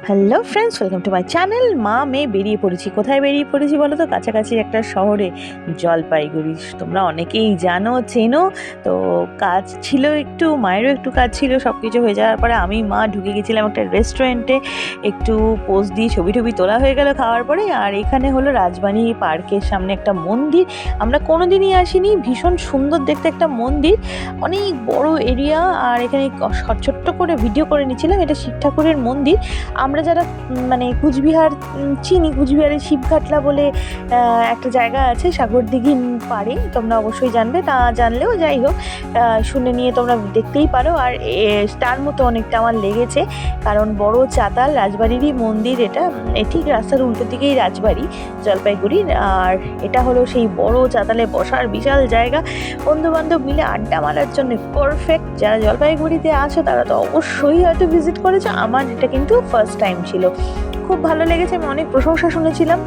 Hello friends, welcome to my channel. মা মেয়ে বেরিয়ে পড়েছি। কোথায় বেরিয়ে পড়েছি বলো তো? কাছাকাছি একটা শহরে, জলপাইগুড়ি। তোমরা অনেকেই জানো, চেনো। তো কাজ ছিল একটু, মায়েরও একটু কাজ ছিল। সব কিছু হয়ে যাওয়ার পরে আমি মা ঢুকে গেছিলাম একটা রেস্টুরেন্টে। একটু পোজ দিয়ে ছবি টবি তোলা হয়ে গেল খাওয়ার পরে। আর এখানে হলো রাজবাড়ি পার্কের সামনে একটা মন্দির। আমরা কোনোদিনই আসিনি। ভীষণ সুন্দর দেখতে একটা মন্দির, অনেক বড় এরিয়া। আর এখানে ছোট্ট করে ভিডিও করে নিয়েছিলাম। এটা শিব ঠাকুরের মন্দির। আমরা যারা মানে কুচবিহার চিনি, কুচবিহারের শিবঘাটলা বলে একটা জায়গা আছে সাগরদিঘির পাড়ে, তোমরা অবশ্যই জানবে। তা জানলেও যাই হোক, শুনে নিয়ে তোমরা দেখতেই পারো। আর তার মতো অনেকটা আমার লেগেছে, কারণ বড় চাতাল রাজবাড়িরই মন্দির এটা। ঠিক রাস্তার উল্টো দিকেই রাজবাড়ি জলপাইগুড়ির। আর এটা হলো সেই বড় চাতালে বসার বিশাল জায়গা, বন্ধুবান্ধব মিলে আড্ডা মারার জন্য পারফেক্ট। যারা জলপাইগুড়িতে আছো তারা তো অবশ্যই হয়তো ভিজিট করেছো। আমার এটা কিন্তু ফার্স্ট টাইম ছিল। খুব ভালো লেগেছে। আমি অনেক প্রশংসা শুনেছিলাম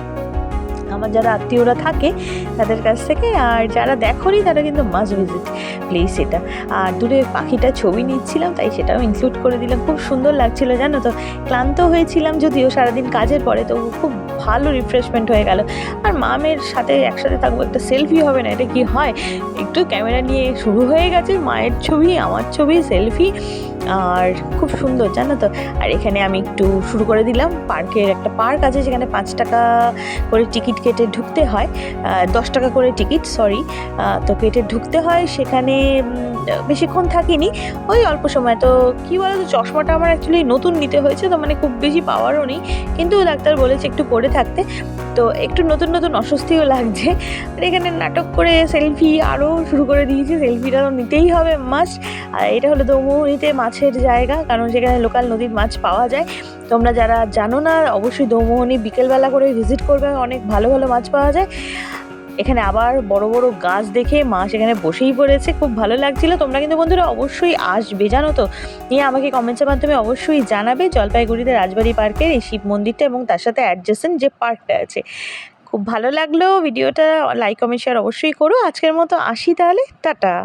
আমার যারা আত্মীয়রা থাকে তাদের কাছ থেকে। আর যারা দেখোনি তারা কিন্তু মাস্ট ভিজিট প্লেস এটা। আর দূরে পাখিটার ছবি নিচ্ছিলাম, তাই সেটাও ইনক্লুড করে দিলাম। খুব সুন্দর লাগছিল জানো তো। ক্লান্ত হয়েছিলাম যদিও সারাদিন কাজের পরে, তো খুব ভালো রিফ্রেশমেন্ট হয়ে গেল। আর মামের সাথে একসাথে থাকবো, একটা সেলফি হবে না? এটা কি হয়? একটু ক্যামেরা নিয়ে শুরু হয়ে গেছে, মায়ের ছবি, আমার ছবি, সেলফি। আর খুব সুন্দর জানো তো। আর এখানে আমি একটু শুরু করে দিলাম। পার্কের একটা পার্ক আছে, সেখানে 5 টাকা করে টিকিট কেটে ঢুকতে হয়। 10 টাকা করে টিকিট, সরি। তো কেটে ঢুকতে হয় সেখানে। বেশিক্ষণ থাকিনি, ওই অল্প সময়। তো কী বলো তো, চশমাটা আমার অ্যাকচুয়ালি নতুন নিতে হয়েছে, তো মানে খুব বেশি পাওয়ারও নেই, কিন্তু ডাক্তার বলেছে একটু পরে থাকতে। তো একটু নতুন নতুন অস্বস্তিও লাগছে। আর এখানে নাটক করে সেলফি আরও শুরু করে দিয়েছি। সেলফিটা তো নিতেই হবে মাস্ট। আর এটা হলো দৌমুহুরিতে মাছের জায়গা, কারণ সেখানে লোকাল নদীর মাছ পাওয়া যায়। তোমরা যারা জানো না, অবশ্যই দৌমুহুরি বিকেলবেলা করে ভিজিট করবে, অনেক ভালো ভালো মাছ পাওয়া যায় এখানে। আবার বড় বড় গাছ দেখে মা সেখানে বসেই পড়েছে, খুব ভালো লাগছিল। তোমরা কিন্তু বন্ধুরা অবশ্যই আসবে জানো তো। নিয়ে আমাকে কমেন্টসের মাধ্যমে অবশ্যই জানাবে জলপাইগুড়িতে রাজবাড়ি পার্কের এই শিব মন্দিরটা এবং তার সাথে অ্যাডজেসেন্ট যে পার্কটা আছে। খুব ভালো লাগলো ভিডিওটা। লাইক কমেন্ট শেয়ার অবশ্যই করো। আজকের মতো আসি তাহলে, টাটা।